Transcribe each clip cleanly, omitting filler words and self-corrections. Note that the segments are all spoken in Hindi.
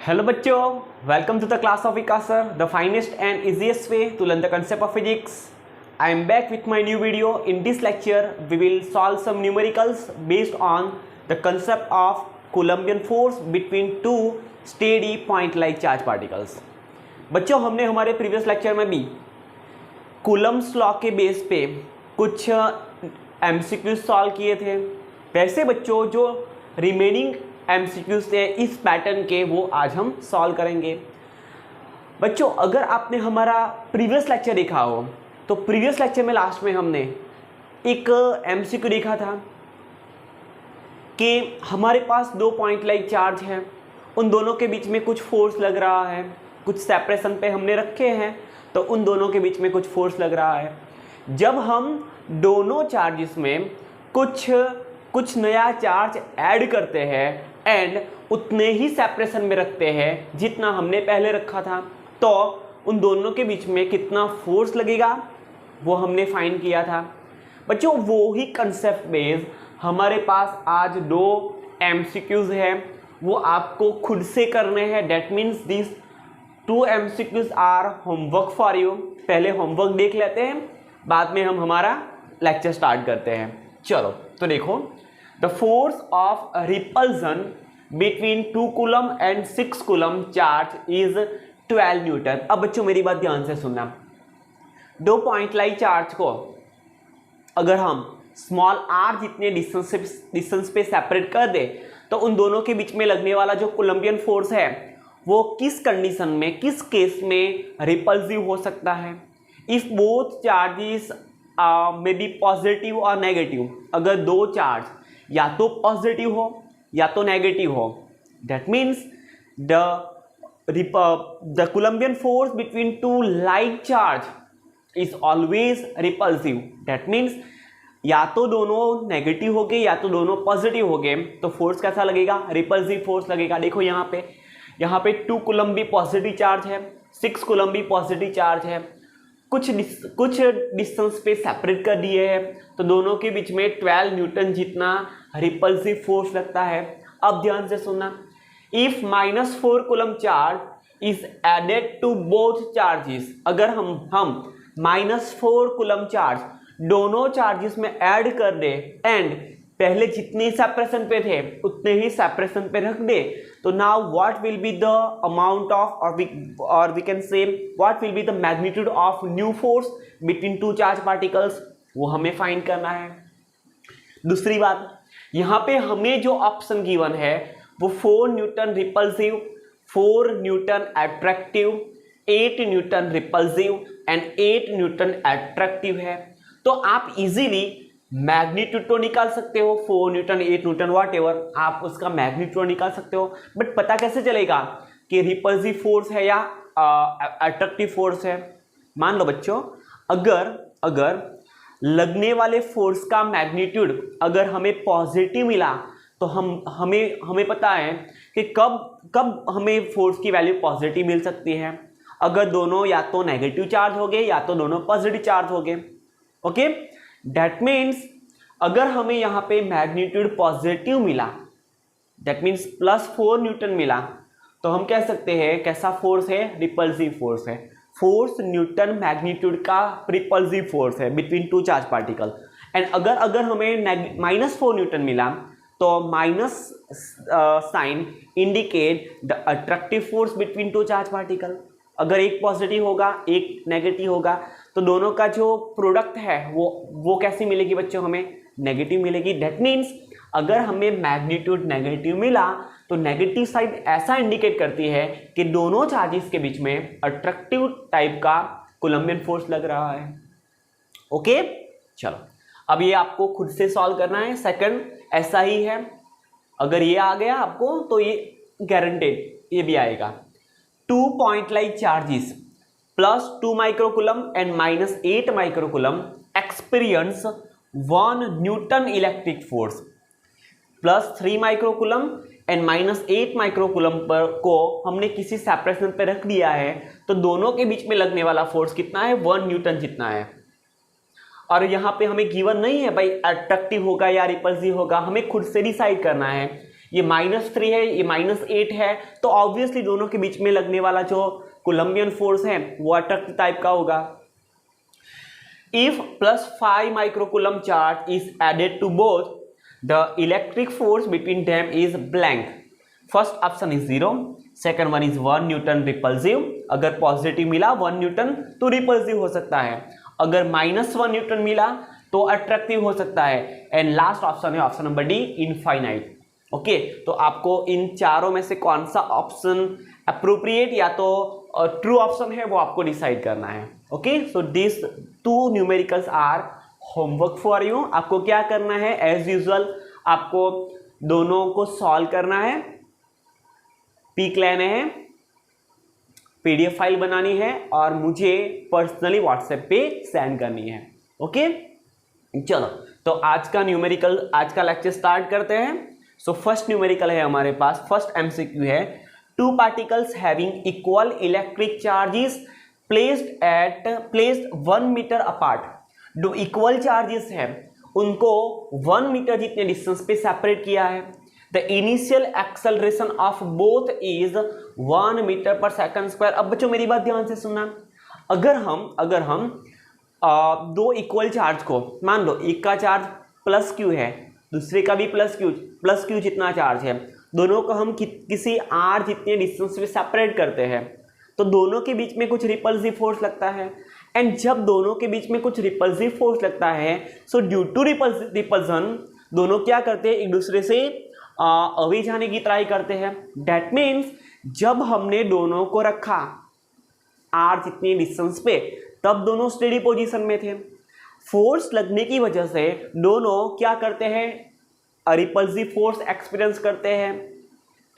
Hello बच्चों, welcome to the class of Vikas sir, the finest and easiest way to learn the concept of physics. I am back with my new video. In this lecture, we will solve some numericals based on the concept of Coulombian force between two steady point-like charge particles. बच्चों, हमने हमारे प्रीवियस लेक्चर में भी कूलम्ब्स लॉ के बेस पे कुछ MCQs सॉल्व किए थे। वैसे बच्चों जो रिमेनिंग MCQs थे इस पैटर्न के वो आज हम सॉल्व करेंगे। बच्चों अगर आपने हमारा प्रीवियस लेक्चर देखा हो तो प्रीवियस लेक्चर में लास्ट में हमने एक MCQ देखा था कि हमारे पास दो पॉइंट लाइक चार्ज है, उन दोनों के बीच में कुछ फोर्स लग रहा है, कुछ सेपरेशन पे हमने रखे हैं तो उन दोनों के बीच में कुछ फोर्स लग रहा है। जब हम दोनों चार्जेस में कुछ नया चार्ज ऐड करते हैं एंड उतने ही सेपरेशन में रखते हैं जितना हमने पहले रखा था, तो उन दोनों के बीच में कितना फोर्स लगेगा वो हमने फाइंड किया था। बच्चों वो ही कंसेप्ट बेस हमारे पास आज दो MCQs है, वो आपको खुद से करने हैं। That means this two MCQs are homework for you. पहले होमवर्क देख लेते हैं, बाद में हम हमारा लेक्चर स्टार्ट करते हैं। चलो तो देखो, the force of repulsion between 2 coulomb and 6 coulomb charge is 12 Newton. अब बच्चों मेरी बात ध्यान से सुनना, दो पॉइंट लाइक चार्ज को अगर हम स्मॉल r जितने डिस्टेंस पे सेपरेट कर दे तो उन दोनों के बीच में लगने वाला जो कोलंबियन फोर्स है वो किस कंडीशन में, किस केस में रिपल्सिव हो सकता है। If both charges may be positive और नेगेटिव, अगर दो चार्ज या तो पॉजिटिव हो या तो नेगेटिव हो, that means the Columbian force between two like charge is always repulsive. That means या तो दोनों नेगेटिव हो गए या तो दोनों पॉजिटिव हो गए तो फोर्स कैसा लगेगा, रिपल्सिव फोर्स लगेगा। देखो यहाँ पे 2 कूलम भी पॉजिटिव चार्ज है, 6 कूलम भी पॉजिटिव चार्ज है, कुछ डिस्टेंस पे सेपरेट कर दिए हैं तो दोनों के बीच में 12 न्यूटन जितना रिपल्सिव फोर्स लगता है। अब ध्यान से सुनना, if -4 coulomb charge is added to both charges, अगर हम -4 कूलम चार्ज दोनों चार्जेस में ऐड कर दे एंड पहले जितने सेपरेशन पे थे उतने ही सेपरेशन पे रख दे, तो now what will be the amount of और we can say what will be the magnitude of new force between two charge particles, वो हमें फाइंड करना है। दूसरी बात, यहाँ पे हमें जो ऑप्शन गिवन है वो 4 Newton repulsive, 4 Newton attractive, 8 Newton repulsive and 8 Newton attractive है। तो आप इजीली मैग्नीट्यूड तो निकाल सकते हो, 4 न्यूटन 8 न्यूटन वॉट एवर, आप उसका मैग्नीट्यूड निकाल सकते हो, बट पता कैसे चलेगा कि रिपल्सिव फोर्स है या अट्रैक्टिव फोर्स है। मान लो बच्चों, अगर लगने वाले फोर्स का मैग्नीट्यूड अगर हमें पॉजिटिव मिला तो हमें पता है कि कब हमें फोर्स की वैल्यू पॉजिटिव मिल सकती है, अगर दोनों या तो नेगेटिव चार्ज हो गए या तो दोनों पॉजिटिव चार्ज हो गए। ओके, दैट मीन्स अगर हमें यहाँ पे मैग्नीट्यूड पॉजिटिव मिला, दैट मीन्स +4 न्यूटन मिला, तो हम कह सकते हैं कैसा फोर्स है, रिपल्सिव फोर्स है। फोर्स न्यूटन मैग्नीट्यूड का रिपल्सिव फोर्स है between two charge particle. And अगर हमें -4 न्यूटन मिला तो minus sign indicate the attractive force between two charge particle. अगर एक पॉजिटिव होगा एक नेगेटिव होगा तो दोनों का जो प्रोडक्ट है वो कैसी मिलेगी बच्चों, हमें नेगेटिव मिलेगी। दैट मीन्स अगर हमें मैग्नीट्यूड नेगेटिव मिला तो नेगेटिव साइड ऐसा इंडिकेट करती है कि दोनों चार्जेस के बीच में अट्रैक्टिव टाइप का कोलंबियन फोर्स लग रहा है। ओके, चलो अब ये आपको खुद से सॉल्व करना है। सेकंड ऐसा ही है, अगर ये आ गया आपको तो ये गारंटेड ये भी आएगा। 2 point like charges +2 microcoulomb and -8 microcoulomb experience 1 Newton electric force, +3 microcoulomb and -8 microcoulomb पर को हमने किसी सेपरेशन पे रख दिया है तो दोनों के बीच में लगने वाला फोर्स कितना है, 1 न्यूटन जितना है। और यहाँ पे हमें गिवन नहीं है भाई अट्रैक्टिव होगा या रिपल्सिव होगा, हमें खुद से डिसाइड करना है ये -3 है, ये -8 है, तो ऑब्वियसली दोनों के बीच में लगने वाला जो कोलम्बियन फोर्स है वो अट्रैक्टिव टाइप का होगा। If +5 microcoulomb charge is added to both, the electric force between them is blank. First option is 0, second one is 1 newton repulsive. अगर पॉजिटिव मिला 1 न्यूटन तो रिपल्सिव हो सकता है, अगर -1 न्यूटन मिला तो अट्रैक्टिव हो सकता है, एंड लास्ट ऑप्शन है option number D, infinite. Okay, तो आपको इन चारों में से कौन सा ऑप्शन अप्रोप्रिएट या तो ट्रू ऑप्शन है वो आपको डिसाइड करना है। Okay, so this 2 numericals are homework for you. आपको क्या करना है, एज यूजुअल आपको दोनों को सॉल्व करना है, पिक लेने हैं, पीडीएफ फाइल बनानी है और मुझे पर्सनली व्हाट्सएप पे सेंड करनी है। ओके, चलो तो आज का लेक्चर स्टार्ट करते हैं। सो फर्स्ट न्यूमेरिकल है हमारे पास, फर्स्ट एमसीक्यू है, 2 particles having equal electric charges placed 1 meter apart. जो इक्वल चार्जेस है उनको 1 मीटर जितने डिस्टेंस पे सेपरेट किया है। The initial acceleration of both is 1 metre पर सेकंड स्क्वायर। अब बच्चों मेरी बात ध्यान से सुनना, अगर हम 2 इक्वल चार्ज को, मान लो एक का चार्ज प्लस क्यू है, दूसरे का भी प्लस क्यू जितना चार्ज है, दोनों को हम किसी आर जितने डिस्टेंस पे सेपरेट करते हैं तो दोनों के बीच में कुछ रिपल्सिव फोर्स लगता है। एंड जब दोनों के बीच में कुछ रिपल्सिव फोर्स लगता है, सो ड्यू टू रिपल्सन दोनों क्या करते हैं, एक दूसरे से अवे जाने की ट्राई करते हैं। दैट मीन्स जब हमने दोनों को रखा आर जितनी डिस्टेंस पे, तब दोनों स्टेडी पोजीशन में थे। फोर्स लगने की वजह से दोनों क्या करते हैं, रिपल्सिव फोर्स एक्सपीरियंस करते हैं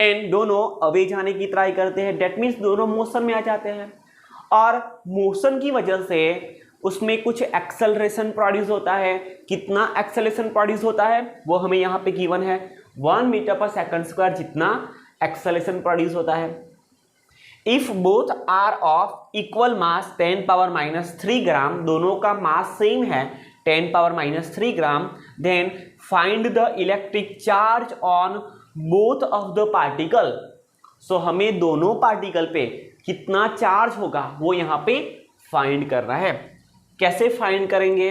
एंड दोनों अवे जाने की ट्राई करते हैं। दैट मीन्स दोनों मोशन में आ जाते हैं और मोशन की वजह से उसमें कुछ एक्सेलरेशन प्रोड्यूस होता है। कितना एक्सेलरेशन प्रोड्यूस होता है वो हमें यहाँ पे गिवन है, 1 मीटर पर सेकंड स्क्वायर जितना एक्सेलरेशन प्रोड्यूस होता है। If both are of equal mass 10⁻³ gram, दोनों का मास सेम है 10⁻³ gram, then find the electric charge on both of the particle. So हमें दोनों पार्टिकल पे कितना चार्ज होगा वो यहाँ पे फाइंड करना है। कैसे फाइंड करेंगे,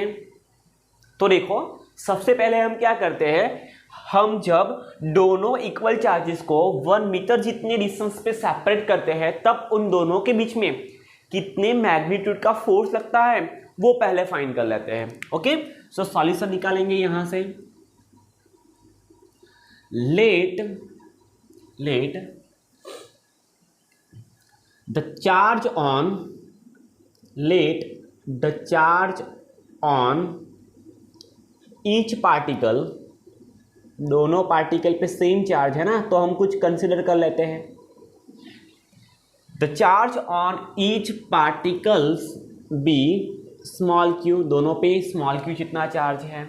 तो देखो सबसे पहले हम क्या करते हैं, हम जब दोनों इक्वल चार्जेस को 1 मीटर जितने डिस्टेंस पे सेपरेट करते हैं तब उन दोनों के बीच में कितने मैग्नीट्यूड का फोर्स लगता है वो पहले फाइंड कर लेते हैं। ओके, सो सॉल्यूशन निकालेंगे यहां से। Let the charge on each particle, दोनों पार्टिकल पे सेम चार्ज है ना, तो हम कुछ कंसिडर कर लेते हैं। The charge on each particles be small Q, दोनों पे स्मॉल क्यू जितना चार्ज है।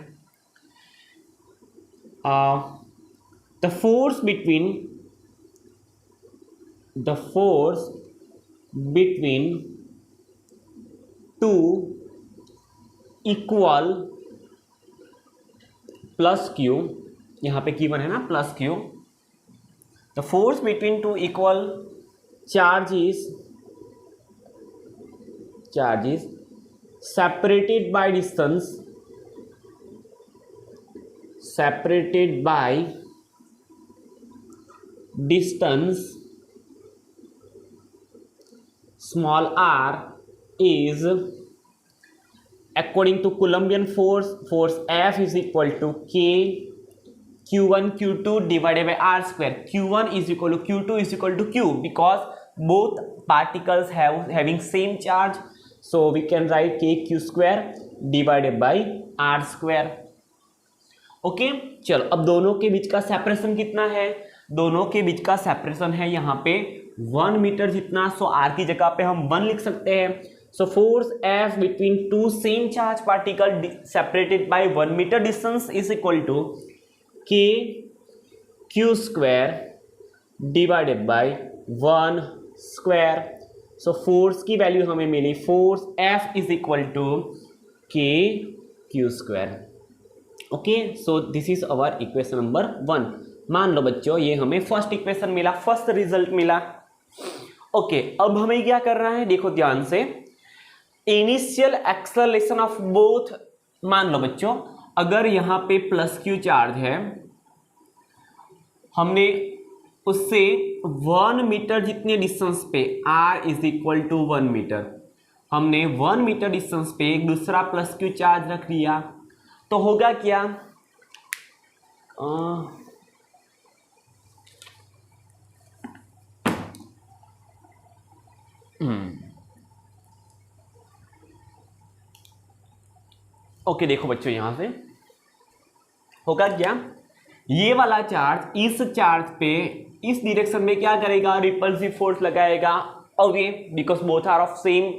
The force between 2 equal plus Q, यहाँ पे गिवन है ना plus Q. The force between 2 equal charges separated by distance, small r is according to Coulombian force F is equal to K Q1 Q2 divided by R square. Q1 is equal to Q2 is equal to Q because both particles having same charge. So we can write K Q square divided by R square. Okay, चलो अब दोनों के बीच का सेपरेशन कितना है, दोनों के बीच का सेपरेशन है यहाँ पे 1 मीटर जितना। सो R की जगह पे हम 1 लिख सकते हैं। So force F between 2 same charge particle separated by 1 meter distance is equal to K Q square divided by 1 square. So force की वैल्यू हमें मिली, force F is equal to K Q square. Okay, so this is our equation number 1। मान लो बच्चों ये हमें फर्स्ट इक्वेशन मिला, फर्स्ट रिजल्ट मिला। ओके, अब हमें क्या करना है, देखो ध्यान से, इनिशियल एक्सेलरेशन ऑफ बोथ। मान लो बच्चों अगर यहां पे प्लस क्यू चार्ज है, हमने उससे 1 मीटर जितने डिस्टेंस पे r is equal to 1 meter, हमने 1 मीटर डिस्टेंस पे एक दूसरा प्लस क्यू चार्ज रख लिया, तो होगा क्या, ओके देखो बच्चों यहां से होगा क्या, ये वाला चार्ज इस चार्ज पे इस डायरेक्शन में क्या करेगा, रिपल्सिव फोर्स लगाएगा away, because both are of same,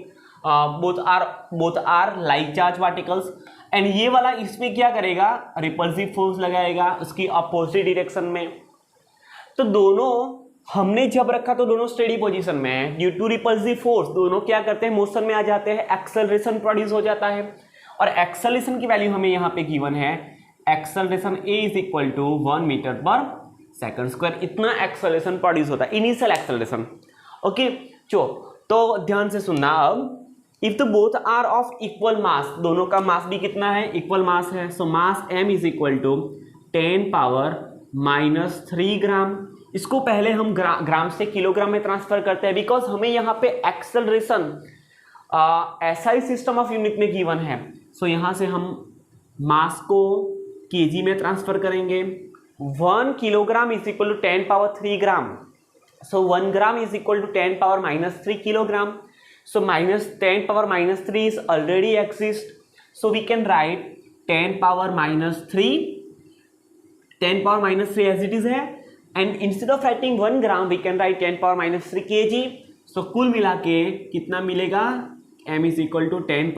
both are like charge particles, and ये वाला इसमें क्या करेगा, रिपल्सिव फोर्स लगाएगा उसकी अपोजिट डायरेक्शन में। तो दोनों हमने जब रखा तो दोनों स्टेडी पोजीशन में है, ड्यू टू रिपल्सिव फोर्स दोनों क्या करते हैं, मोशन में आ जाते हैं, एक्सेलरेशन प्रोड्यूस हो जाता है, और एक्सेलरेशन की वैल्यू हमें यहाँ पे गिवन है, acceleration a is equal to 1 metre पर सेकंड स्क्वायर, इतना एक्सेलरेशन प्रोड्यूस होता है, इनिशियल एक्सेलरेशन। ओके तो ध्यान से सुनना, अब if the both are of equal mass, दोनों का मास भी कितना है, इक्वल मास है, so mass m is equal to 10 power -3 gram. इसको पहले हम ग्राम से किलोग्राम में ट्रांसफर करते हैं, बिकॉज हमें यहाँ पे acceleration SI system of unit में गिवन है। सो यहाँ से हम मास को केजी में ट्रांसफर करेंगे, 1 kilogram is equal to 10 power 3 gram, so 1 gram is equal to 10 power -3 kilogram, so -10 power -3 is already exist, so we can write 10 power -3 as it is है, and instead of writing 1 gram we can write 10 power -3 kg, so कुल मिला के कितना मिलेगा, m is equal to 10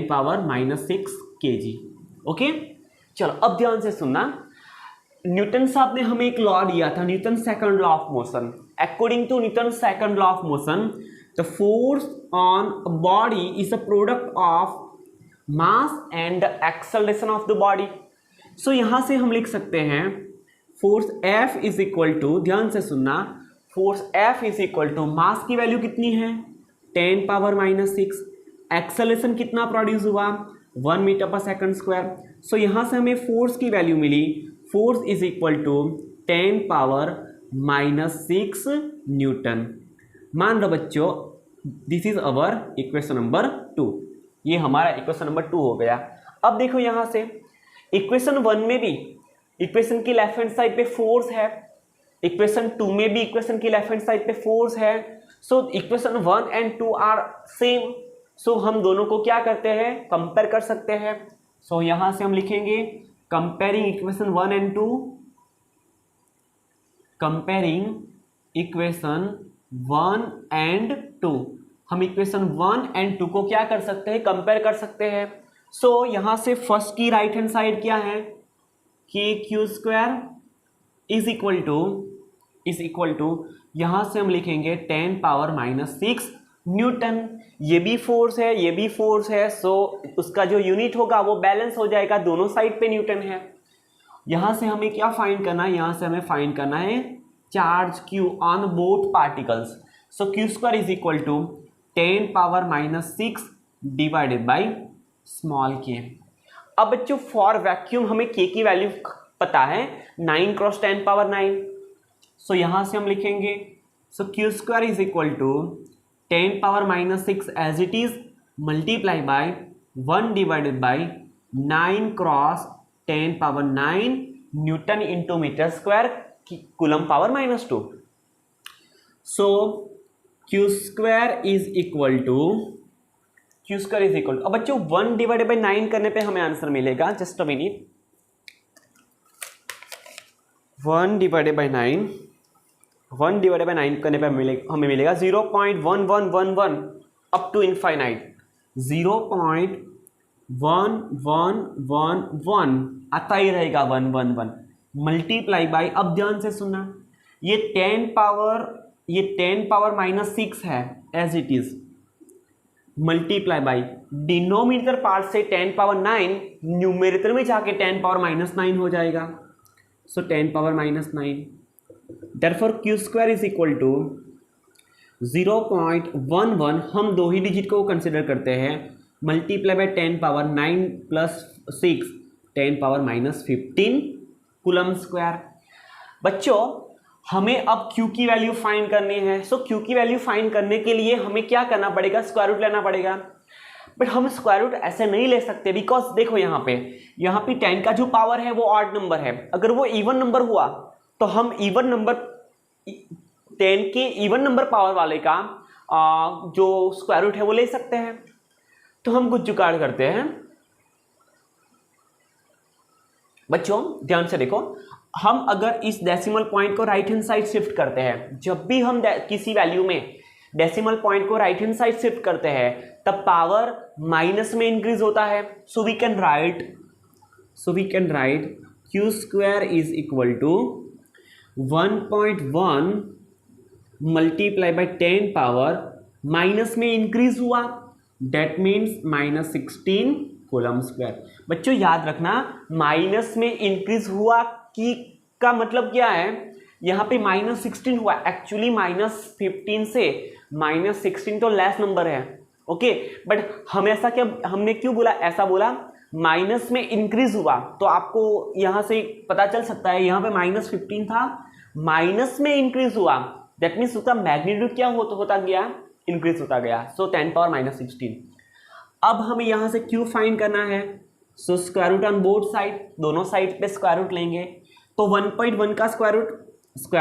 power -6 kg। Okay चलो अब ध्यान से सुनना, न्यूटन साहब ने हमें एक लॉ दिया था, Newton second law of motion. According to Newton second law of motion, the force on a body is a product of mass and the acceleration of the body. So यहां से हम लिख सकते हैं force F is equal to, ध्यान से सुनना, force F is equal to mass की वैल्यू कितनी है 10 पावर -6, एक्सेलरेशन कितना प्रोड्यूस हुआ 1 मीटर पर सेकंड स्क्वायर। सो यहां से हमें फोर्स की वैल्यू मिली, force is equal to 10 power -6 newton. मान लो बच्चों this is our equation number 2, ये हमारा इक्वेशन नंबर 2 हो गया। अब देखो यहां से इक्वेशन 1 में भी इक्वेशन की लेफ्ट हैंड साइड पे फोर्स है, इक्वेशन 2 में भी इक्वेशन की लेफ्ट हैंड साइड पे फोर्स है, so equation 1 and 2 are same, so हम दोनों को क्या करते हैं, कंपेयर कर सकते हैं। सो यहां से हम लिखेंगे comparing equation 1 and 2, comparing equation 1 and 2, हम इक्वेशन 1 एंड 2 को क्या कर सकते हैं, कंपेयर कर सकते हैं। सो यहां से फर्स्ट की राइट हैंड साइड क्या है, K Q square is equal to यहां से हम लिखेंगे 10 पावर -6 न्यूटन। ये भी फोर्स है, ये भी फोर्स है, सो उसका जो यूनिट होगा वो बैलेंस हो जाएगा, दोनों साइड पे न्यूटन है। यहां से हमें क्या फाइंड करना है, यहां से हमें फाइंड करना है charge Q on both particles. So Q square is equal to 10 power -6 divided by small k. अब बच्चों फॉर वैक्यूम हमें K की वैल्यू पता है 9 क्रॉस 10 पावर 9, सो यहां से हम लिखेंगे so Q square is equal to 10 power -6 as it is multiply by 1 divided by 9 cross 10 power 9 newton into metre square coulomb power -2। So Q square is equal to अब बच्चों 1 डिवाइडेड बाय 9 करने पे हमें आंसर मिलेगा, just a minute, 1 divided by 9 करने पे हमें मिलेगा 0.1111 अप टू इनफाइनाइट, 0.1111 आता ही रहेगा 111 मल्टीप्लाई बाय, अब ध्यान से सुनना, ये 10 पावर -6 है as it is, multiply by denominator part से 10 पावर 9 न्यूमेरेटर में जाके 10 पावर -9 हो जाएगा। So 10 power minus 9, therefore Q square is equal to 0.11, हम दो ही डिजिट को कंसिडर करते हैं, multiply by 10 power 9 plus 6 10 power minus 15 coulomb square. बच्चों हमें अब Q की वैल्यू फाइंड करनी है। सो Q की वैल्यू फाइंड करने के लिए हमें क्या करना पड़ेगा, स्क्वायर रूट लेना पड़ेगा। बट हम स्क्वायर रूट ऐसे नहीं ले सकते, बिकॉज देखो यहाँ पे 10 का जो पावर है वो ऑड नंबर है। अगर वो इवन नंबर हुआ तो हम इवन नंबर 10 के इवन नंबर पावर वाले का जो स्क्वायर रूट है वो ले सकते हैं। तो हम कुछ जुगाड़ करते हैं। बच्चों ध्यान से देखो, हम अगर इस डेसिमल पॉइंट को राइट हैंड साइड शिफ्ट करते हैं, जब भी हम किसी वैल्यू में डेसिमल पॉइंट को राइट हैंड साइड शिफ्ट करते हैं तब पावर माइनस में इंक्रीज होता है। So we can write Q square is equal to 1.1 multiply by 10 power minus में इंक्रीज हुआ, that means minus 16 coulomb square. बच्चों याद रखना, माइनस में इंक्रीज हुआ की का मतलब क्या है, यहाँ पे माइनस 16 हुआ, एक्चुअली माइनस 15 से माइनस 16 तो लेस नंबर है, ओके। बट हम ऐसा क्या, हमने क्यों बोला, ऐसा बोला माइनस में इंक्रीज हुआ, तो आपको यहाँ से पता चल सकता है यहाँ पे माइनस 15 था, माइनस में इंक्रीज हुआ, दैट मीन्स उसका मैग्नीट्यूड क्या होता गया, इंक्रीज होता गया। So 10 power minus 16। अब हमें यहाँ से Q फाइंड करना है। So square root on both side, दोनों साइड पे स्क्वायर रूट लेंगे। तो 1.1 का square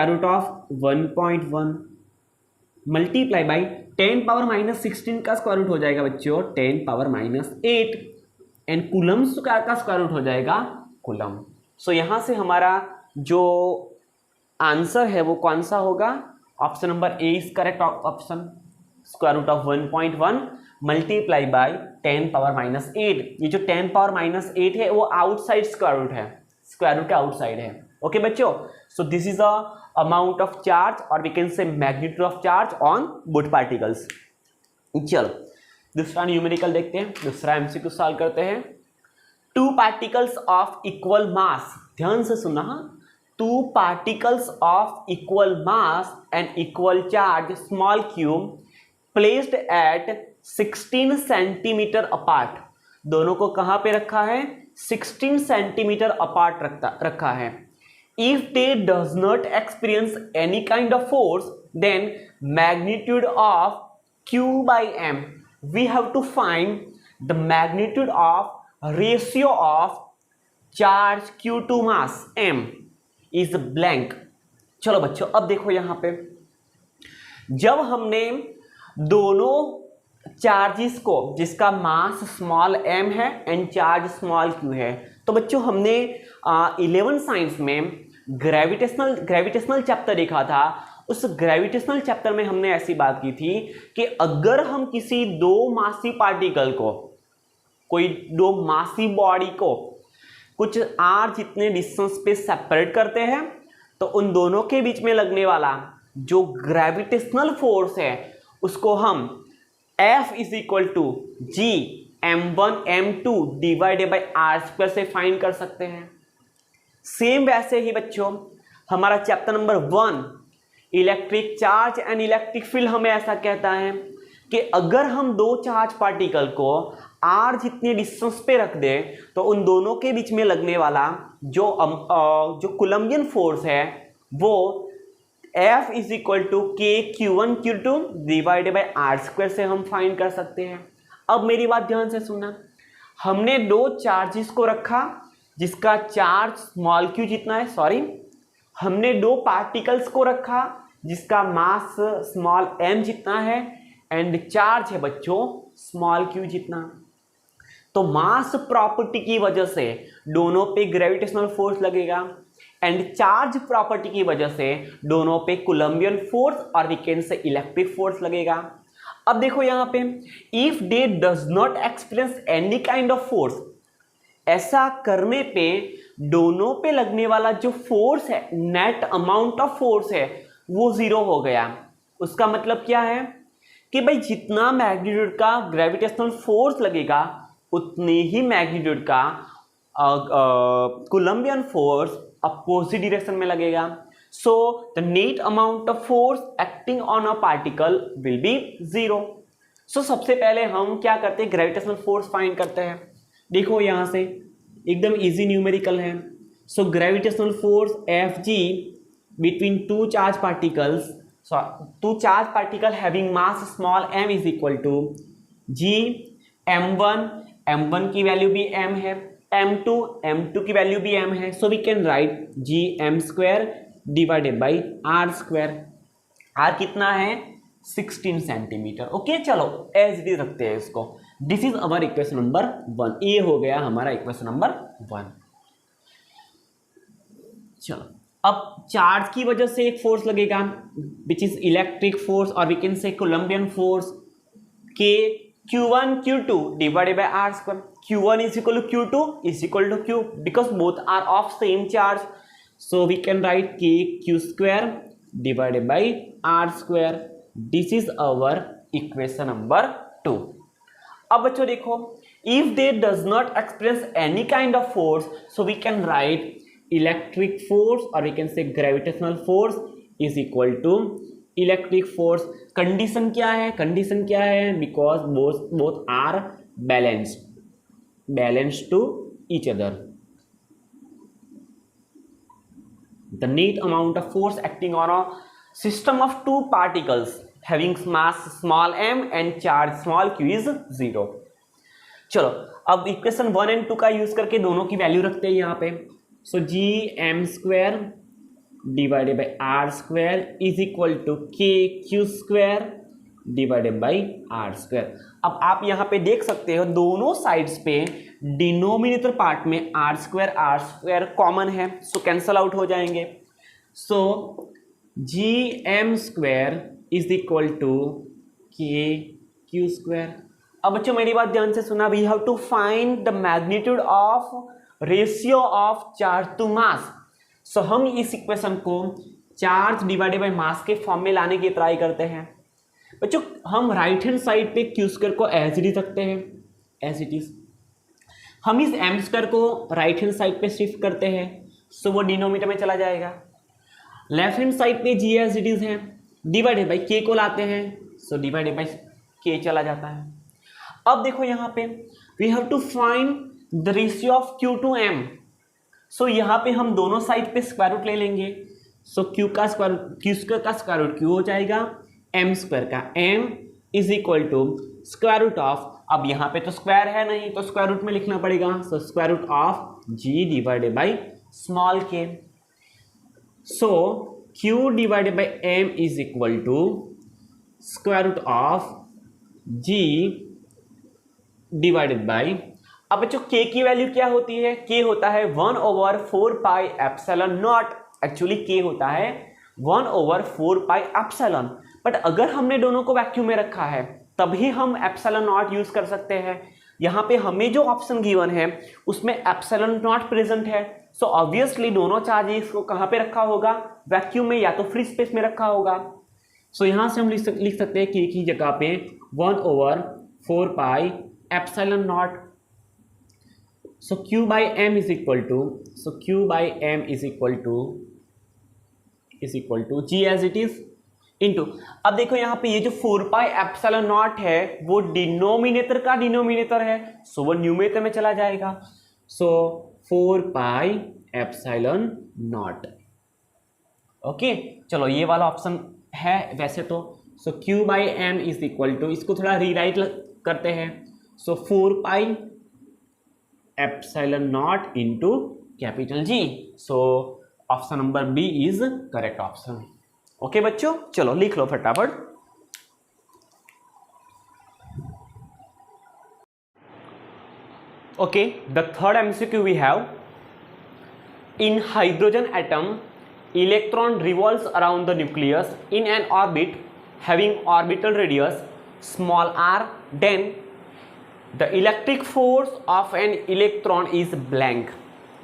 root of 1.1 multiply by 10 power minus 16 का स्क्वायर रूट हो जाएगा बच्चों 10 पावर माइनस 8, एंड कूलम का स्क्वायर रूट हो जाएगा कूलम। सो यहाँ से हमारा जो आंसर है वो कौन सा होगा, option number A is correct option. Square root of 1.1 multiply by 10 power minus 8। ये जो 10 पावर माइनस 8 है वो आउटसाइड स्क्वायर रूट है, स्क्वायर रूट के आउटसाइड है, ओके बच्चों। So this is a amount of charge और we can say magnitude of charge on both particles. चलो दूसरा न्यूमेरिकल देखते हैं, दूसरा एमसीक्यू सॉल्व करते हैं। टू पार्टिकल्स ऑफ इक्वल मास, ध्यान से सुनना, two particles of equal mass and equal charge small q placed at 16 centimetre apart. दोनों को कहां पे रखा है, 16 सेंटीमीटर अपार्ट रखा है। If they does not experience any kind of force then magnitude of q by m, we have to find the magnitude of ratio of charge q to mass m is blank. चलो बच्चों अब देखो यहां पे, जब हमने दोनों चार्जेस को, जिसका मास स्मॉल m है एंड चार्ज स्मॉल q है, तो बच्चों हमने 11 साइंस में ग्रेविटेशनल चैप्टर देखा था। उस ग्रेविटेशनल चैप्टर में हमने ऐसी बात की थी कि अगर हम किसी दो मासी पार्टिकल को, कोई दो मासी बॉडी को कुछ r जितने डिस्टेंस पे सेपरेट करते हैं, तो उन दोनों के बीच में लगने वाला जो ग्रेविटेशनल फोर्स है उसको हम F is equal to G m1 m2 divided by R square से फाइंड कर सकते हैं। सेम वैसे ही बच्चों हमारा chapter number 1 electric charge and electric field हमें ऐसा कहता है कि अगर हम दो चार्ज पार्टिकल को r जितने डिस्टेंस पे रख दें तो उन दोनों के बीच में लगने वाला जो कूलम्बियन फोर्स है वो F is equal to K Q1 Q2 divided by R square से हम फाइंड कर सकते हैं। अब मेरी बात ध्यान से सुनना, हमने दो चार्जेस को रखा जिसका चार्ज स्मॉल q जितना है, सॉरी हमने दो पार्टिकल्स को रखा जिसका मास स्मॉल m जितना है एंड चार्ज है बच्चों स्मॉल q जितना। तो मास प्रॉपर्टी की वजह से दोनों पे ग्रेविटेशनल फोर्स लगेगा एंड चार्ज प्रॉपर्टी की वजह से दोनों पे कूलम्बियन फोर्स और we can say electric force लगेगा। अब देखो यहाँ पे if they does not experience any kind of force, ऐसा करने पे दोनों पे लगने वाला जो फोर्स है, नेट अमाउंट ऑफ फोर्स है वो जीरो हो गया। उसका मतलब क्या है कि भाई जितना मैग्नीट्यूड का ग्रेविटेशनल फोर्स लगेगा उतने ही मैग्नीट्यूड का कूलम्बियन फोर्स अपोजिट डायरेक्शन में लगेगा। So the net amount of force acting on a particle will be 0। सो सबसे पहले हम क्या करते हैं, ग्रेविटेशनल फोर्स फाइंड करते हैं। देखो यहां से एकदम इजी न्यूमेरिकल है। So gravitational force Fg between two charged particles, so two charged particle having mass small m is equal to g m1 की वैल्यू भी m है, m2 की वैल्यू भी m है। So we can write g m square divided by r square. r कितना है 16 सेंटीमीटर। ओके चलो एज डी रखते हैं इसको। This is our equation number 1। ये हो गया हमारा इक्वेशन नंबर 1। चलो अब चार्ज की वजह से एक फोर्स लगेगा विच इज इलेक्ट्रिक फोर्स और we can say coulombian force K Q1 Q2 divided by r square. Q1 is equal to Q2 is equal to Q because both are of same charge. So we can write K Q square divided by r square. This is our equation number 2। अब बच्चों देखो if they does not experience any kind of force so we can write electric force और we can say gravitational force is equal to electric force. Condition क्या है, कंडीशन क्या है, because both are balanced to each other. The net amount of force acting on a system of two particles having mass small m and charge small q is 0। चलो अब इक्वेशन 1 एंड 2 का यूज करके दोनों की वैल्यू रखते हैं यहाँ पे। So G M square divided by R square is equal to K Q square divided by R square. अब आप यहाँ पे देख सकते हो दोनों साइड्स पे डिनोमिनेटर पार्ट में आर स्क्वायर कॉमन है, सो कैंसल आउट हो जाएंगे। So G M square is equal to K Q square. अब बच्चों मेरी बात ध्यान से सुना, we have to find the magnitude of ratio of charge to mass. So हम इस इक्वेशन को चार्ज डिवाइडेड बाय मास के फॉर्म में लाने की ट्राई करते हैं। बच्चों हम राइट हैंड साइड पे क्यू स्क्वायर को एज इट इज रखते हैं, एज इट इज। हम इस एम स्क्वायर को राइट हैंड साइड पे शिफ्ट करते हैं, सो वो डिनोमिनेटर में चला जाएगा। लेफ्ट हैंड साइड पे जी एज इट इज है, डिवाइडेड बाई के को लाते हैं, सो डिवाइडेड बाई के चला जाता है। अब देखो यहाँ पे we have to find the ratio of Q to M। So यहाँ पे हम दोनों साइड पे स्क्वायर रूट ले लेंगे। सो Q स्क्वायर का स्क्वायर रूट Q हो जाएगा, M स्क्वायर का M is equal to square root of, अब यहाँ पे तो स्क्वायर है नहीं तो स्क्वायर रूट में लिखना पड़ेगा, so square root of G divided by small k। So Q divided by M is equal to square root of G divided by, अब बच्चों k की वैल्यू क्या होती है, k होता है 1/4 पाई एप्सिलॉन नॉट। एक्चुअली k होता है 1/4 पाई एप्सिलॉन, बट अगर हमने दोनों को वैक्यूम में रखा है तभी हम एप्सिलॉन नॉट यूज कर सकते हैं। यहाँ पे हमें जो ऑप्शन गिवन है उसमें एप्सिलॉन नॉट प्रेजेंट है, सो ऑब्वियसली दोनों चार्जेस को कहाँ पे रखा होगा, वैक्यूम में या तो फ्री स्पेस में रखा होगा। सो यहाँ से हम लिख सकते हैं k की जगह पे 1/4 पाई epsilon not. So Q by M is equal to G as it is into, अब देखो यहाँ पे ये जो 4 पाई एप्सिलॉन नॉट है वो डिनोमिनेटर का डिनोमिनेटर है, सो वो न्यूमरेटर में चला जाएगा। सो 4 पाई एप्सिलॉन नॉट। ओके चलो ये वाला ऑप्शन है वैसे तो। सो Q by M is equal to, इसको थोड़ा रीराइट करते हैं, so 4 pi epsilon nought into capital G। So option number B is correct option. Okay बच्चों चलो लिख लो फटाफट। Okay the third MCQ we have, in hydrogen atom electron revolves around the nucleus in an orbit having orbital radius small r, then the electric force of an electron is blank.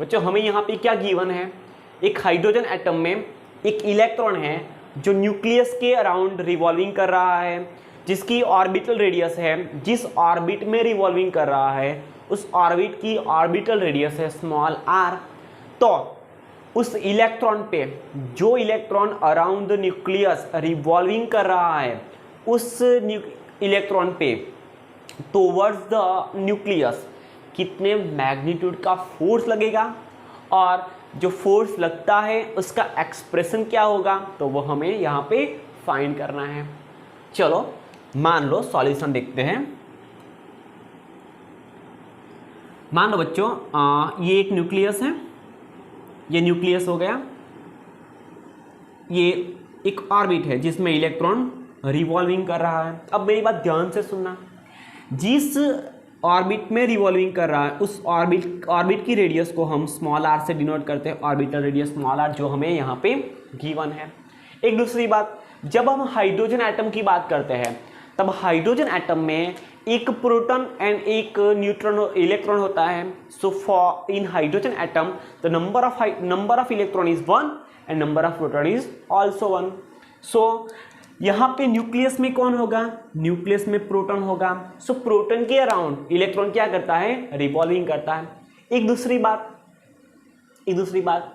बच्चों हमें यहाँ पे क्या गिवन है, एक हाइड्रोजन एटम में एक इलेक्ट्रॉन है जो न्यूक्लियस के अराउंड रिवॉल्विंग कर रहा है, जिसकी ऑर्बिटल रेडियस है, जिस ऑर्बिट में रिवॉल्विंग कर रहा है उस ऑर्बिट की ऑर्बिटल रेडियस है स्मॉल r। तो उस इलेक्ट्रॉन पे, जो electron around the nucleus revolving कर रहा है, उस इलेक्ट्रॉन पे टुवर्ड्स द न्यूक्लियस कितने मैग्नीट्यूड का फोर्स लगेगा, और जो फोर्स लगता है उसका एक्सप्रेशन क्या होगा, तो वो हमें यहाँ पे फाइंड करना है। चलो मान लो सॉल्यूशन देखते हैं। मान लो बच्चों ये एक न्यूक्लियस है, ये न्यूक्लियस हो गया, ये एक ऑर्बिट है जिसमें इलेक्ट्रॉन रिवॉल्विंग कर रहा है। अब मेरी बात ध्यान से सुनना, जिस ऑर्बिट में रिवॉल्विंग कर रहा है उस ऑर्बिट की रेडियस को हम स्मॉल आर से डिनोट करते हैं, ऑर्बिटल रेडियस स्मॉल आर, जो हमें यहाँ पे गिवन है। एक दूसरी बात, जब हम हाइड्रोजन एटम की बात करते हैं तब हाइड्रोजन एटम में एक प्रोटॉन एंड एक न्यूट्रॉन इलेक्ट्रॉन होता है। So for in hydrogen atom the number of electron is 1 and number of proton is also 1। सो यहाँ पे न्यूक्लियस में कौन होगा, न्यूक्लियस में प्रोटॉन होगा। सो प्रोटॉन के अराउंड इलेक्ट्रॉन क्या करता है, रिवॉल्विंग करता है। एक दूसरी बात,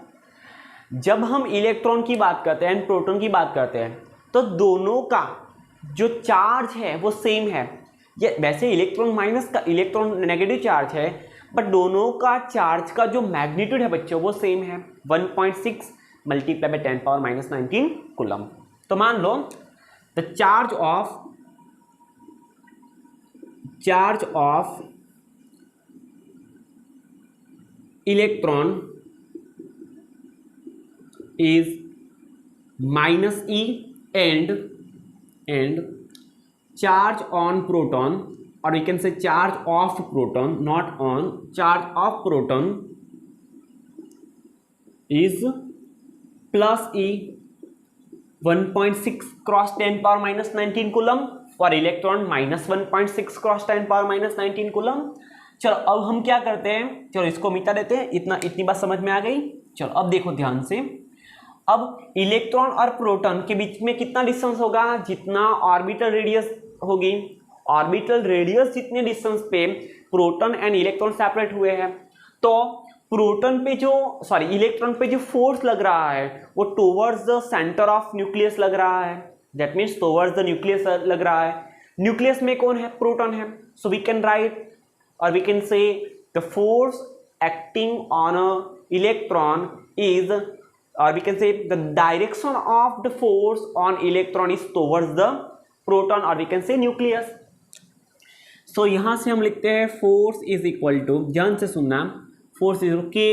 जब हम इलेक्ट्रॉन की बात करते हैं एंड प्रोटॉन की बात करते हैं तो दोनों का जो चार्ज है वो सेम है। ये वैसे इलेक्ट्रॉन नेगेटिव चार्ज है, बट दोनों का चार्ज का जो मैग्नीट्यूड है बच्चों वो सेम है, 1.6 मल्टीप्लाई बाय 10⁻⁻19 कूलम। तो मान लो the charge of electron is -e and charge on proton, or we can say charge of proton, not on, charge of proton is +e 1.6 × 10⁻⁻19 coulomb, for electron -1.6 × 10⁻⁻19 coulomb. चलो अब हम क्या करते हैं, चलो इसको मिटा देते हैं, इतनी बात समझ में आ गई। चलो अब देखो ध्यान से, अब इलेक्ट्रॉन और प्रोटॉन के बीच में कितना डिस्टेंस होगा, जितना ऑर्बिटल रेडियस होगी, ऑर्बिटल रेडियस जितने डिस्टेंस पे प्रोटॉन एंड इलेक्ट्रॉन सेपरेट हुए हैं, तो इलेक्ट्रॉन पे जो फोर्स लग रहा है वो towards the centre of nucleus लग रहा है। That means towards the nucleus लग रहा है। न्यूक्लियस में कौन है, प्रोटॉन है। सो वी कैन राइट और we can say the force acting on a electron is, or we can say the direction of the force on electron is towards the proton, or we can say nucleus. So यहाँ से हम लिखते हैं force is equal to, ध्यान से सुनना, force is equal to K,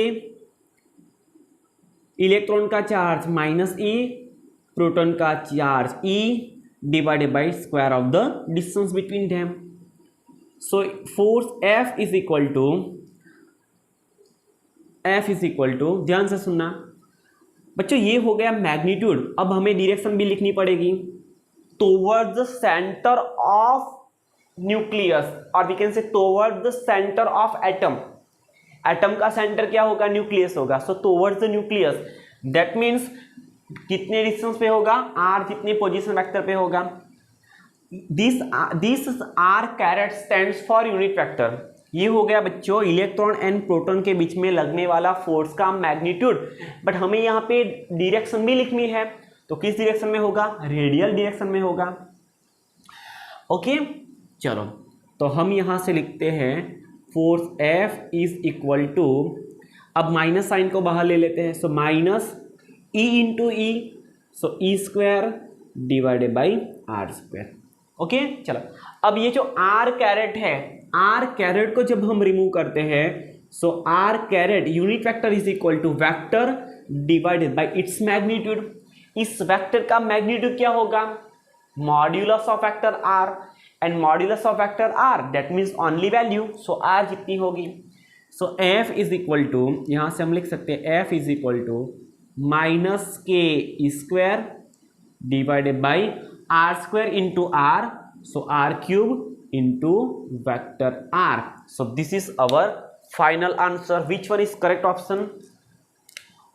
electron का चार्ज -e, प्रोटॉन का charge e divided by square of the distance between them. So force F is equal to, ध्यान से सुनना बच्चों, ये हो गया मैग्नीट्यूड। अब हमें डायरेक्शन भी लिखनी पड़ेगी, towards the centre of nucleus, और we can say towards the centre of atom. Atom का सेंटर क्या होगा, न्यूक्लियस होगा। So towards the nucleus, that means कितने डिस्टेंस पे होगा, r जितने पोजीशन वेक्टर पे होगा। This r caret stands for unit vector. ये हो गया बच्चों इलेक्ट्रॉन एंड प्रोटॉन के बीच में लगने वाला फोर्स का मैग्नीट्यूड। बट हमें यहाँ पे डायरेक्शन भी लिखनी है, तो किस डायरेक्शन में होगा, रेडियल डायरेक्शन में होगा। ओके चलो, तो हम यहाँ से लिखते हैं force F is equal to, अब माइनस साइन को बाहर ले लेते हैं, so -e into E, so e² divided by r²। Okay चलो, अब ये जो r कैरेट है, r कैरेट को जब हम रिमूव करते हैं, so r caret unit vector is equal to vector divided by its magnitude. इस वेक्टर का मैग्नीट्यूड क्या होगा, modulus of vector r, and modulus of vector r that means only value, so r जितनी होगी। सो f इज इक्वल टू, यहाँ से हम लिख सकते हैं f is equal to -k² divided by r² into r, so r³ into vector r. So this is our final answer. Which one is correct option?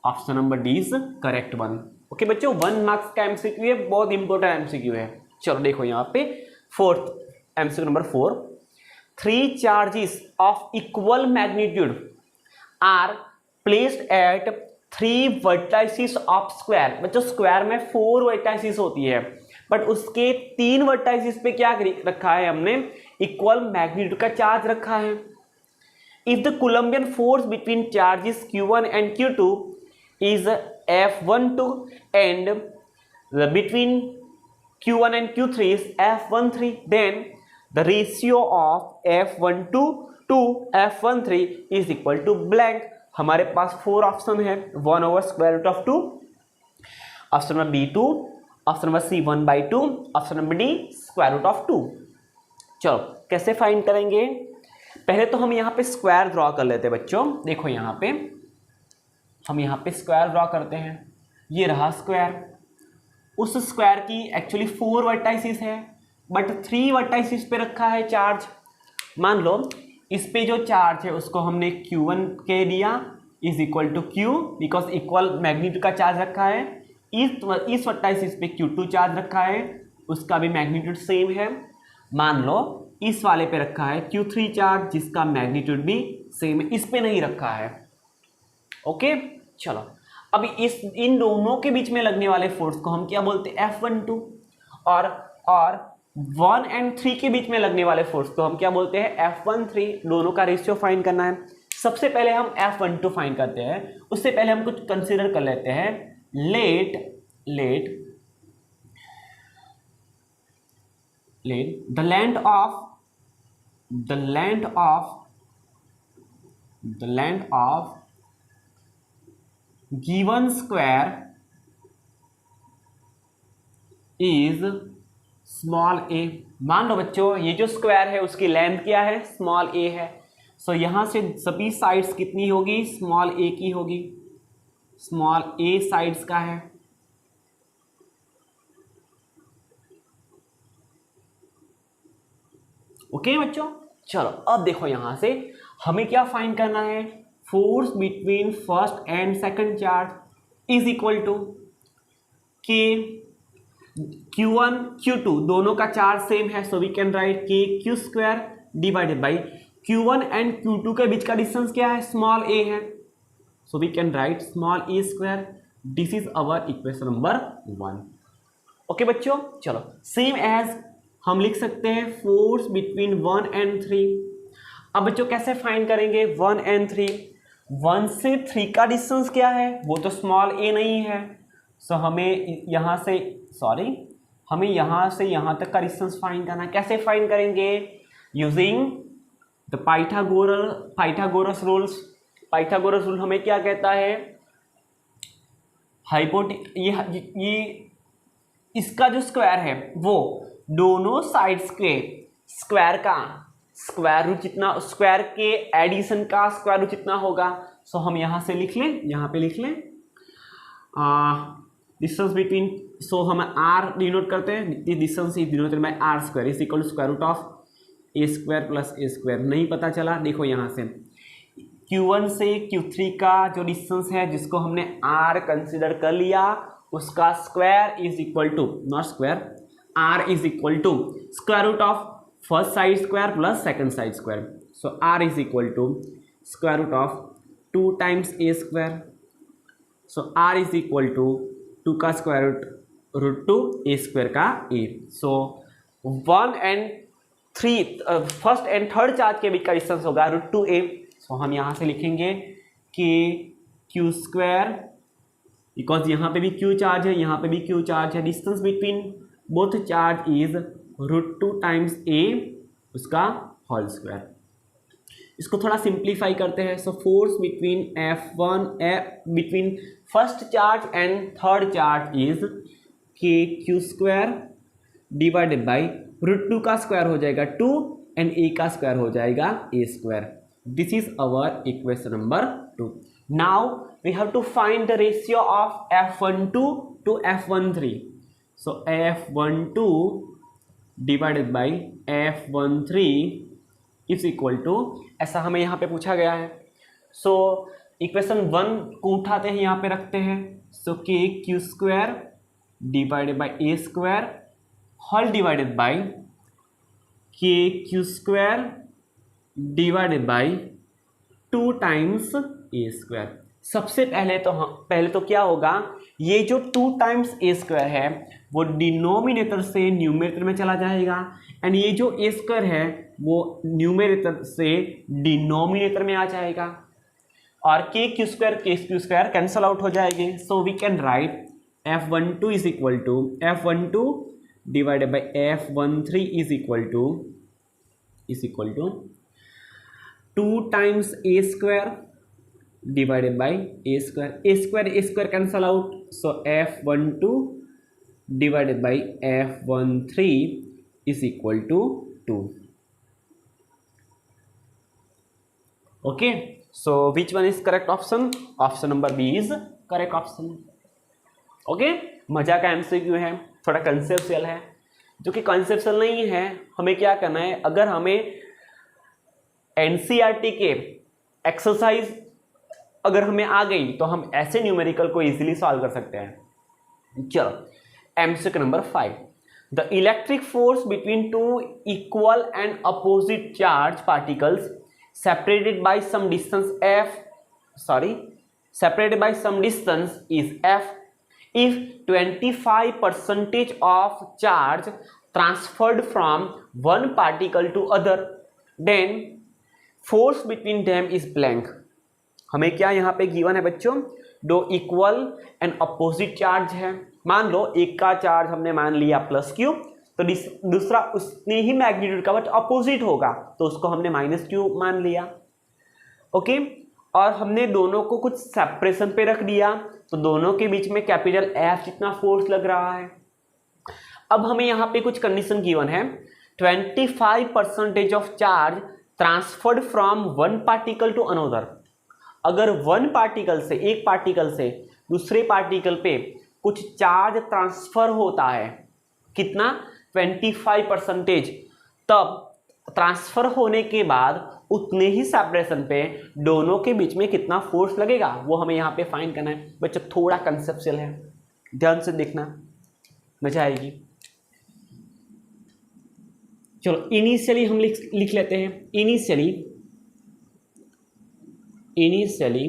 Option number D is correct one. Okay बच्चों, 1 मार्क्स का MCQ है, बहुत इंपॉर्टेंट MCQ है। चलो देखो यहाँ पे fourth MCQ number 4, 3 charges of equal magnitude are placed at 3 vertices of square. बच्चों स्क्वायर में 4 वर्टाइसिस होती है, बट उसके 3 वर्टाइसिस पे क्या रखा है हमने, इक्वल मैग्नीट्यूड का चार्ज रखा है। If the Columbian force between charges Q1 and Q2 is F12 and between Q1 and Q3 is F13, then the ratio of F12 to F13 is equal to blank। हमारे पास 4 ऑप्शन है, 1/√2, option number B2, option number C 1/2, option number D √2। चलो कैसे फाइंड करेंगे, पहले तो हम यहाँ पे स्क्वायर ड्रॉ कर लेते हैं बच्चों। देखो यहाँ पे हम यहाँ पे स्क्वायर ड्रॉ करते हैं, ये रहा स्क्वायर। उस स्क्वायर की एक्चुअली 4 वर्टाइसिस है, बट 3 वर्टाइसिस पे रखा है चार्ज। मान लो इस पे जो चार्ज है उसको हमने Q1 के दिया is equal to Q, because equal magnitude का चार्ज रखा है। इस वर्टाइसिस पे Q2 चार्ज रखा है, उसका भी मैग्नीट्यूड सेम है। मान लो इस वाले पे रखा है Q3 चार्ज, जिसका मैग्नीट्यूड भी सेम है, इस पे नहीं रखा है। ओके चलो, अब इन दोनों के बीच में लगने वाले फोर्स को हम क्या बोलते हैं, F12। और 1 और 3 के बीच में लगने वाले फोर्स को हम क्या बोलते हैं, F13। दोनों का रेशियो फाइंड करना है। सबसे पहले हम F12 फाइंड करते हैं, उससे पहले हम कुछ कंसीडर कर लेते हैं। Let the length of given square is small a। मान लो बच्चों ये जो स्क्वायर है उसकी लेंथ क्या है, स्मॉल a है। सो यहां से सभी साइड्स कितनी होगी, स्मॉल a की होगी। स्मॉल a साइड्स का है। ओके बच्चों चलो, अब देखो यहां से हमें क्या फाइंड करना है, force between first and second charge is equal to K Q1 Q2 दोनों का चार्ज सेम है, so we can write K Q square divided by Q1 and Q2 के बीच का डिस्टेंस क्या है, स्मॉल a है, so we can write small a square. This is our equation number 1। Okay बच्चों चलो, सेम एज हम लिख सकते हैं फोर्स बिटवीन 1 एंड 3। अब बच्चों कैसे फाइंड करेंगे 1 एंड 3, 1 से 3 का डिस्टेंस क्या है, वो तो स्मॉल a नहीं है। सो हमें यहाँ से यहाँ तक का डिस्टेंस फाइंड करना है। कैसे फाइंड करेंगे, यूजिंग द पाइथागोरस रूल हमें क्या कहता है, ये इसका जो स्क्वायर है वो दोनों साइड्स के स्क्वायर का स्क्वायर रूट जितना, स्क्वायर के एडिशन का स्क्वायर रूट जितना होगा। सो हम यहाँ से लिख लें, यहाँ पे लिख लें डिस्टेंस बिटवीन, सो हम r डिनोट करते हैं, distance is denoted by r square is equal to square root of a square plus a square. नहीं पता चला, देखो यहाँ से Q1 से Q3 का जो डिस्टेंस है जिसको हमने r कंसिडर कर लिया, उसका square is equal to, not square, r is equal to square root of first side square plus second side square. So r is equal to square root of 2 times a square. So r is equal to 2 का स्क्वायर रूट 2 a स्क्वायर का a। सो 1 and 3 first and third charge के बीच का डिस्टेंस होगा √2a। सो हम यहाँ से लिखेंगे कि q स्क्वायर, बिकॉज यहाँ पे भी q चार्ज है, यहाँ पे भी q चार्ज है, distance between both charge is √2 times a उसका होल स्क्वायर। इसको थोड़ा सिंप्लीफाई करते हैं। So force between first charge and third charge is के Q स्क्वायर डिवाइडेड बाई √2 का स्क्वायर हो जाएगा 2 एंड a का स्क्वायर हो जाएगा a square. This is our equation number 2। Now we have to find the ratio of F12 to F13। So F12 divided by F13 is equal to, ऐसा हमें यहाँ पे पूछा गया है। सो इक्वेशन 1 को उठाते हैं, यहाँ पे रखते हैं। So K Q square divided by a square whole divided by K Q square divided by 2 times a square. सबसे पहले तो क्या होगा, ये जो 2 टाइम्स ए स्क्वायर है वो डिनोमिनेटर से न्यूमरेटर में चला जाएगा, एंड ये जो ए स्क्वायर है वो न्यूमरेटर से डिनोमिनेटर में आ जाएगा, और के क्यू स्क्वायर कैंसल आउट हो जाएंगे. So we can write F12 is equal to F12 divided by F13 is equal to 2 times A square divided by a square cancel out, so F12 divided by F13 is equal to 2. Okay, so which one is correct option? Option number B is correct option. Okay, मजा का MCQ है, थोड़ा कंसेप्चुअल है, जो कि कंसेप्चुअल नहीं है. हमें क्या करना है, अगर हमें NCERT के एक्सरसाइज अगर हमें आ गई तो हम ऐसे न्यूमेरिकल को इजीली सॉल्व कर सकते हैं. चलो MCQ number 5. The electric force between two equal and opposite charge particles separated by some distance is F if 25% of charge transferred from one particle to other, then force between them is blank. हमें क्या यहाँ पे गिवन है बच्चों, दो इक्वल एंड अपोजिट चार्ज है. मान लो एक का चार्ज हमने मान लिया प्लस क्यू, तो दूसरा उतने ही मैग्नीट्यूड का बट अपोजिट होगा, तो उसको हमने माइनस क्यू मान लिया. ओके, और हमने दोनों को कुछ सेपरेशन पे रख दिया, तो दोनों के बीच में कैपिटल F जितना फोर्स लग रहा है. अब हमें यहाँ पे कुछ कंडीशन गिवन है. 25% of charge transferred from one particle to another. अगर एक पार्टिकल से दूसरे पार्टिकल पे कुछ चार्ज ट्रांसफर होता है, कितना 25%, तब ट्रांसफर होने के बाद उतने ही सेपरेशन पे दोनों के बीच में कितना फोर्स लगेगा वो हमें यहाँ पे फाइंड करना है. बच्चों थोड़ा कंसेप्चुअल है, ध्यान से देखना, मजा आएगी. चलो इनिशियली हम लिख लेते हैं. इनिशियली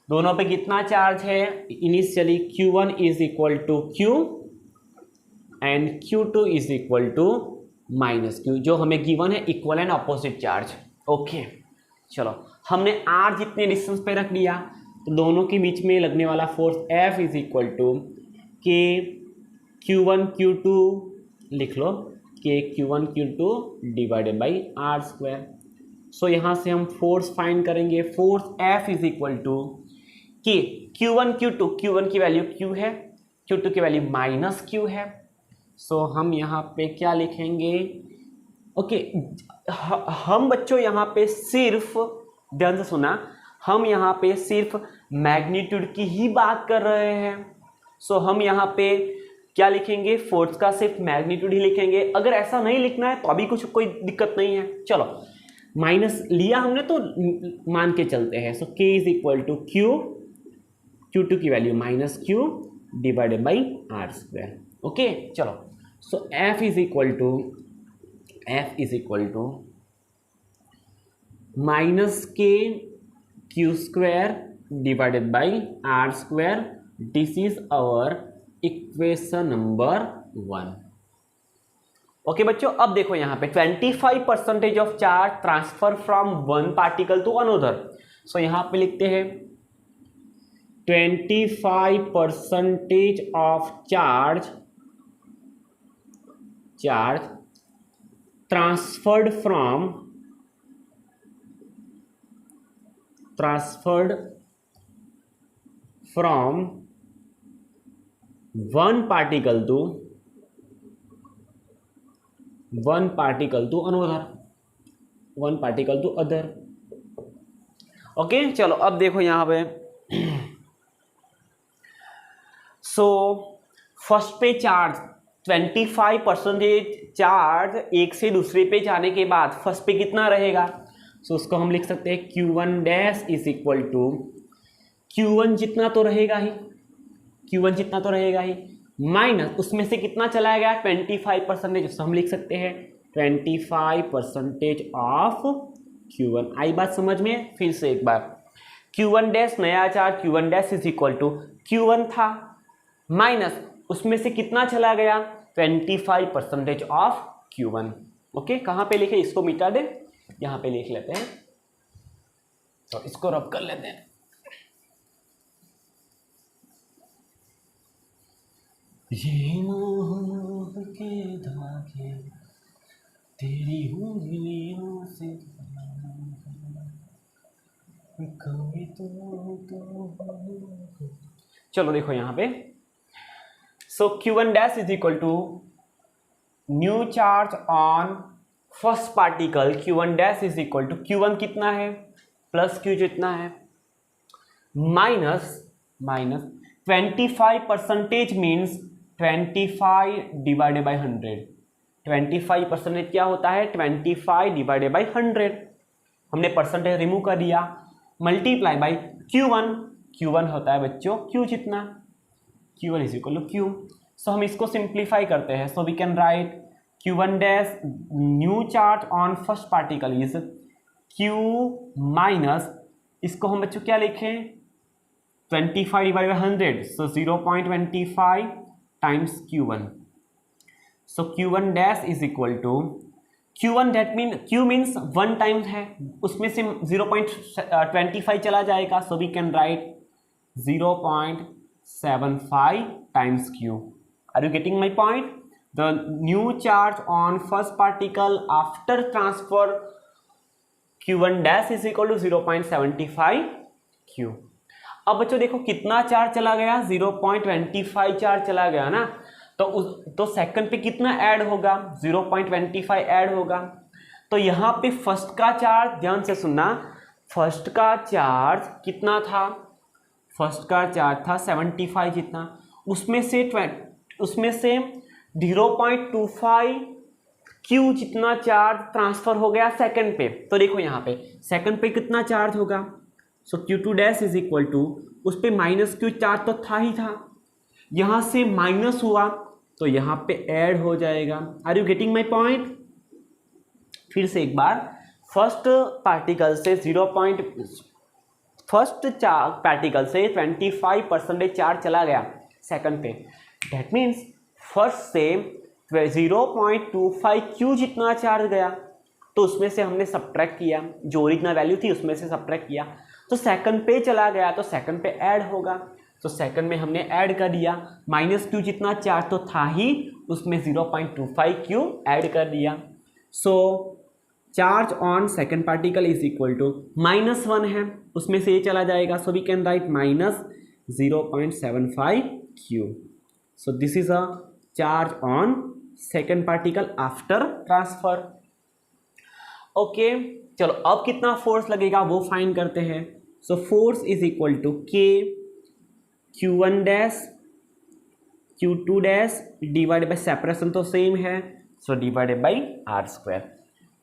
दोनों पे कितना चार्ज है, initially Q1 is equal to Q and Q2 is equal to minus Q, जो हमें गिवन है equal and opposite charge. Okay, चलो हमने R जितने डिस्टेंस पे रख दिया, तो दोनों के बीच में लगने वाला force F is equal to K Q1 Q2, लिख लो K Q1 Q2 divided by R square. So यहाँ से हम फोर्स फाइंड करेंगे. Force F is equal to K Q1 Q2, Q1 की वैल्यू Q है, Q2 की वैल्यू माइनस Q है. सो हम यहाँ पे क्या लिखेंगे, ओके, हम बच्चों यहाँ पे सिर्फ ध्यान से सुना, हम यहाँ पे सिर्फ मैग्नीट्यूड की ही बात कर रहे हैं. सो हम यहाँ पे क्या लिखेंगे, फोर्स का सिर्फ मैग्नीट्यूड ही लिखेंगे. अगर ऐसा नहीं लिखना है तो अभी कोई दिक्कत नहीं है. चलो माइनस लिया हमने तो मान के चलते हैं. So K is equal to Q2 की value minus Q divided by R square. Okay, चलो so F is equal to minus K Q square divided by R square. This is our equation number 1. Okay बच्चों, अब देखो यहाँ पे 25% of charge transfer from one particle to another. So यहाँ पे लिखते हैं 25% of charge transferred from one particle to other. Okay, चलो अब देखो यहाँ पे. सो फर्स्ट पे चार्ज 25% चार्ज एक से दूसरे पे जाने के बाद फर्स्ट पे कितना रहेगा, सो उसको हम लिख सकते हैं Q1 dash is equal to Q1 जितना तो रहेगा ही माइनस उसमें से कितना चला गया 25%, तो हम लिख सकते हैं 25% ऑफ Q1. आई बात समझ में? फिर से एक बार Q1 डैश नया charge Q1 dash is equal to Q1 था माइनस उसमें से कितना चला गया 25% ऑफ Q1। ओके, कहाँ पे लिखे, इसको मिटा दे, यहाँ पे लिख लेते हैं, तो इसको रब कर लेते हैं। ये मोह के धागे तेरी उंगलियों से कभी तो चलो देखो यहाँ पे, so Q1 dash is equal to new charge on first particle Q1 dash is equal to Q1 कितना है प्लस Q जितना है माइनस 25% मीन्स 25 डिवाइडेड बाई 100। 25% क्या होता है 25 डिवाइडेड बाई 100। हमने परसेंटेज रिमूव कर दिया, मल्टीप्लाई बाई Q1 होता है बच्चों Q जितना, Q1 is equal to Q। So हम इसको सिंप्लीफाई करते हैं, so we can write Q1 dash new charge on first particle is Q minus, इसको हम बच्चों क्या लिखें 25 divide by 100, so 0.25 times Q1। So Q1 dash is equal to Q1 that mean Q means 1 times है, उसमें से 0.25 चला जाएगा, so we can write 0.75 times Q। Are you getting my point? The new charge on first particle after transfer Q1 dash is equal to 0.75 Q। अब बच्चों देखो कितना चार्ज चला गया 0.25 चार्ज चला गया ना, तो सेकंड पे कितना ऐड होगा 0.25 ऐड होगा। तो यहाँ पे फर्स्ट का चार्ज, ध्यान से सुनना, फर्स्ट का चार्ज कितना था, फर्स्ट का चार्ज था 75 जितना, उसमें से 0.25 Q जितना चार्ज ट्रांसफर हो गया सेकंड पे। तो देखो यहाँ पे सेकंड पे कितना चार्ज होगा, so Q2 dash is equal to, उस पे माइनस Q चार्ज तो था ही था, यहाँ से माइनस हुआ तो यहाँ पे ऐड हो जाएगा। Are you getting my point? फिर से एक बार, फर्स्ट पार्टिकल से 25% चार्ज चला गया सेकंड पे, दैट मीन्स फर्स्ट से 0.25 Q जितना चार्ज गया, तो उसमें से हमने सब्ट्रैक्ट किया, जो ओरिजिनल वैल्यू थी उसमें से सब्ट्रैक्ट किया, तो सेकंड पे चला गया, तो सेकंड पे ऐड होगा, तो सेकंड में हमने ऐड कर दिया, माइनस Q जितना चार्ज तो था ही, उसमें 0.25 Q ऐड कर दिया। So charge on second particle is equal to -1 है, उसमें से ये चला जाएगा, so we can write -0.75 Q। So this is a charge on second particle after transfer. Okay, चलो अब कितना फोर्स लगेगा वो फाइंड करते हैं। So force is equal to K Q1 dash Q2 dash divide by, separation तो सेम है, so divided by R²।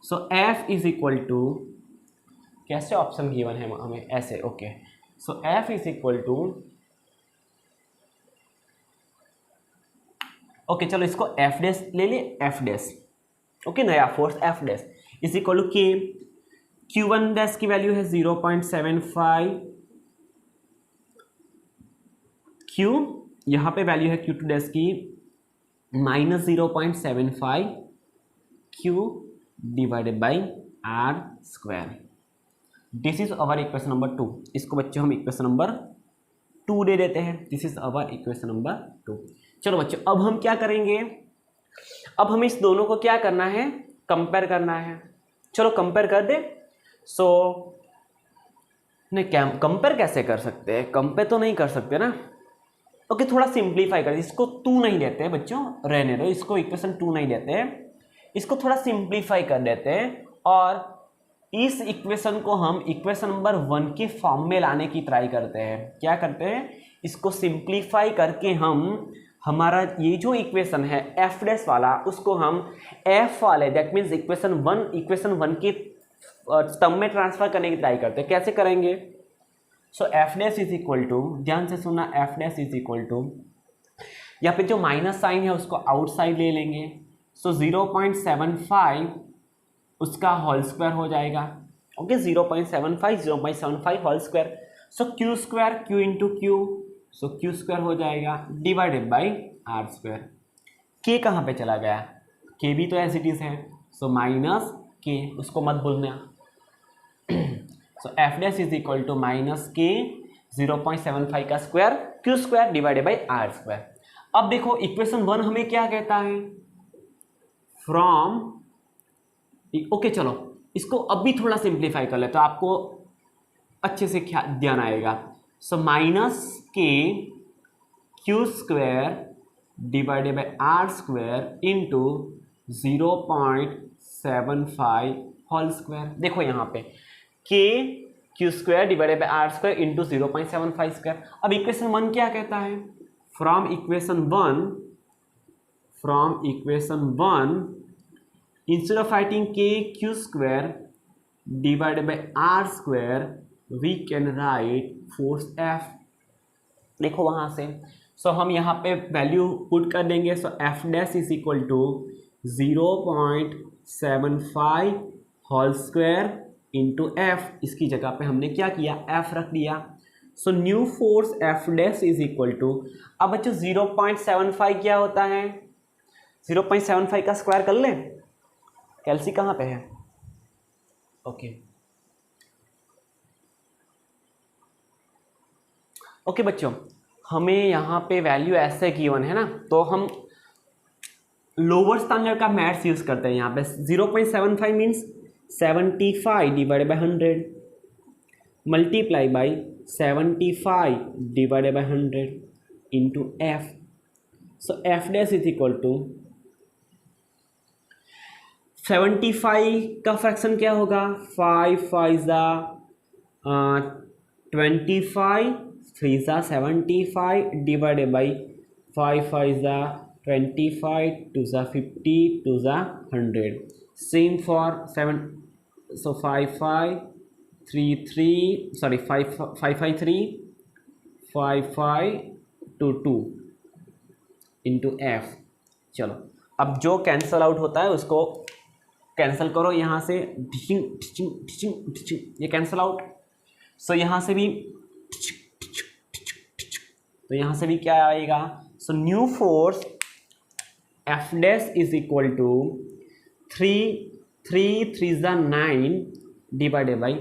So F is equal to, कैसे ऑप्शन गिवन है हमें ऐसे, okay, so F is equal to, okay चलो इसको F डैश ले ले, F डैश, ओके, नया force F dash is equal to K, Q1 dash की वैल्यू है 0.75 Q, यहाँ पे वैल्यू है Q2 डैश की -0.75 Q divided by R²। This is our equation number 2। इसको बच्चों हम इक्वेशन नंबर 2 दे देते हैं, this is our equation number 2। चलो बच्चों अब हम क्या करेंगे, अब हमें इस दोनों को क्या करना है, कंपेयर करना है। चलो कंपेयर कर दे। सो नहीं, कंपेयर कैसे कर सकते हैं, कंपेयर तो नहीं कर सकते ना। ओके, थोड़ा सिंप्लीफाई कर, इसको 2 नहीं देते हैं बच्चों, रहने दो, इसको इक्वेशन 2 नहीं देते हैं, इसको थोड़ा सिंप्लीफाई कर देते हैं और इस इक्वेशन को हम इक्वेशन नंबर 1 के फॉर्म में लाने की ट्राई करते हैं। क्या करते हैं, इसको सिंप्लीफाई करके हम हमारा ये जो इक्वेशन है F डैश वाला, उसको हम F वाले, दैट मीन्स इक्वेशन 1 के टर्म में ट्रांसफर करने की ट्राई करते हैं। कैसे करेंगे, so F dash is equal to, ध्यान से सुनना, F dash is equal to, यहाँ पे जो माइनस साइन है उसको आउटसाइड ले लेंगे, सो 0.75 उसका होल स्क्वायर हो जाएगा। Okay, 0.75 whole square, so Q square Q into Q, so Q square हो जाएगा डिवाइडेड बाई आर स्क्वायर। के कहाँ पे चला गया, के भी तो एज इट इज है, सो माइनस के, उसको मत भूलना। So F dash is equal to minus K 0.75 का square Q square divided by R square. अब देखो इक्वेशन 1 हमें क्या कहता है, फ्रॉम, ओके चलो इसको अब भी थोड़ा सिंप्लीफाई कर ले तो आपको अच्छे से ध्यान आएगा। So minus K Q square divided by R square into 0.75 whole square. देखो यहाँ पे K Q square divided by R square into 0.75 square. अब इक्वेशन 1 क्या कहता है, from equation 1 instead of writing k q square divided by r square we can write force F। देखो वहां से सो हम यहाँ पे वैल्यू पुट कर देंगे। So F dash is equal to 0.75 whole square into F, इसकी जगह पे हमने क्या किया, एफ रख दिया। So new force F dash is equal to, अब बच्चों 0.75 क्या होता है, 0.75 का स्क्वायर कर लें, कैल्सी कहाँ पे है, ओके बच्चों हमें यहाँ पे वैल्यू ऐसे गिवन है ना, तो हम लोअर स्टैंडर्ड का मैथ्स यूज करते हैं। यहाँ पे 0.75 means 75 divided by 100 multiply by 75 divided by 100 into F. So F dash is equal to 75 का फ्रैक्शन क्या होगा, 5 5 25 3 75 divided by 5 5 25 2 50 2 100। Same for 7, so 5 5 3 3 sorry 5 5 3 5 5 2 2 into F. चलो अब जो कैंसल आउट होता है उसको कैंसिल करो यहाँ से, टिचिंग टिचिंग टिचिंग टिचिंग, ये कैंसिल आउट। सो यहाँ से भी तो यहाँ से भी क्या आएगा, so new force F dash is equal to 3 3 3 9 divided by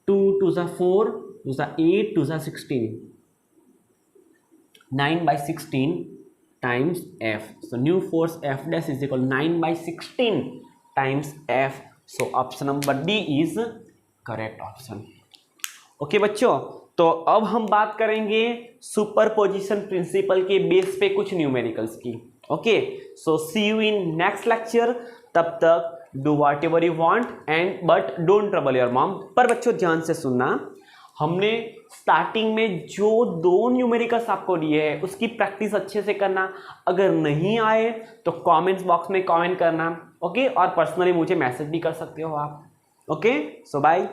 2 2 4 2 8 2 16 9/16 times F. So new force F dash is equal 9/16 times F. So option number D is correct option. Okay बच्चों, तो अब हम बात करेंगे सुपरपोजिशन प्रिंसिपल के बेस पे कुछ न्यूमेरिकल्स की। Okay, so see you in next lecture, तब तक do whatever you want and but don't trouble your mom. पर बच्चों ध्यान से सुनना, हमने स्टार्टिंग में जो 2 न्यूमेरिकल्स आपको दिए हैं उसकी प्रैक्टिस अच्छे से करना। अगर नहीं आए तो कमेंट्स बॉक्स में कमेंट करना, ओके, और पर्सनली मुझे मैसेज भी कर सकते हो आप। ओके, सो बाय।